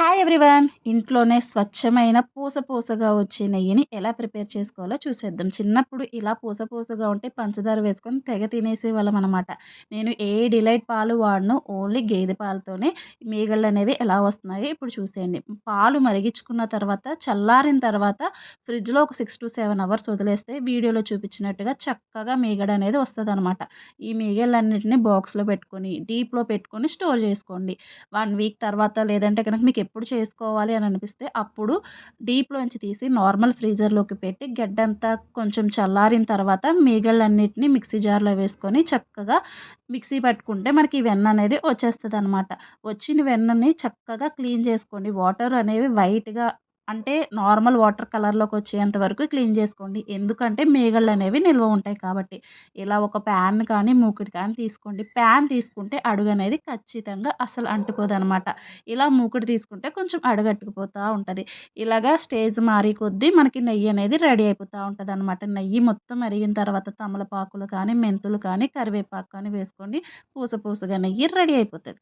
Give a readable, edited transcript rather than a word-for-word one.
Hi everyone! ఇంట్లోనే స్వచ్ఛమైన పూసగా వచ్చే నెయ్యిని ఎలా ప్రిపేర్ చేసుకోవాలో చూసేద్దాం. చిన్నప్పుడు ఇలా పూసగా ఉంటే పంచదార వేసుకొని తెగ తినేసేవాళ్ళమనమాట. నేను ఏ డిలైట్ పాలు వాడను. ఓన్లీ గేదె పాలతోనే మీగళ్ళనేవి ఎలా వస్తున్నాయో ఇప్పుడు చూసేయండి. పాలు మరిగించుకున్న తర్వాత చల్లారిన తర్వాత ఫ్రిడ్జ్‌లో ఒక 6-7 అవర్స్ వదిలేస్తే వీడియోలో చూపించినట్టుగా చక్కగా మీగడనేది వస్తదనమాట. ఈ మీగళ్ళన్నిటిని బాక్స్‌లో పెట్టుకొని, డీప్‌లో పెట్టుకొని స్టోర్ చేసుకోండి. 1 వీక్ తర్వాత లేదంటే గనక మీకెప్పుడు చేసుకోవాలి అని అనిపిస్తే అప్పుడు డీప్‌లోంచి తీసి నార్మల్ ఫ్రీజర్‌లోకి పెట్టి గడ్డంతా కొంచెం చల్లారిన తర్వాత మీగళ్ళన్నిటిని మిక్సీ జార్‌లో వేసుకొని చక్కగా మిక్సీ పట్టుకుంటే మనకి ఈ వెన్ననేది వచ్చేస్తదనమాట. వచ్చిన వెన్నని చక్కగా క్లీన్ చేసుకోండి. వాటర్ అనేవి వైట్‌గా అంటే నార్మల్ వాటర్ కలర్‌లోకొచ్చేంత వరకు క్లీన్ చేసుకోండి. ఎందుకంటే మీగళ్ళనేవి నిల్వ ఉంటాయి కాబట్టి. ఇలా ఒక ప్యాన్ కానీ, మూకుడు కానీ తీసుకోండి. ప్యాన్ తీసుకుంటే అడుగనేది ఖచ్చితంగా అసలు అంటుకోదనమాట. ఇలా మూకుడు తీసుకుంటే కొంచెం అడుగంటుకుపోతా ఉంటది. ఇలాగా స్టేజ్ మారే కొద్దీ మనకి నెయ్యనేది రెడీ అయిపోతా ఉంటదనమాట. నెయ్యి మొత్తం మరిగిన తర్వాత తమలపాకులు కానీ, మెంతులు కానీ, కరివేపాకు కానీ వేసుకోండి. పూసగా నెయ్యి రెడీ అయిపోతది.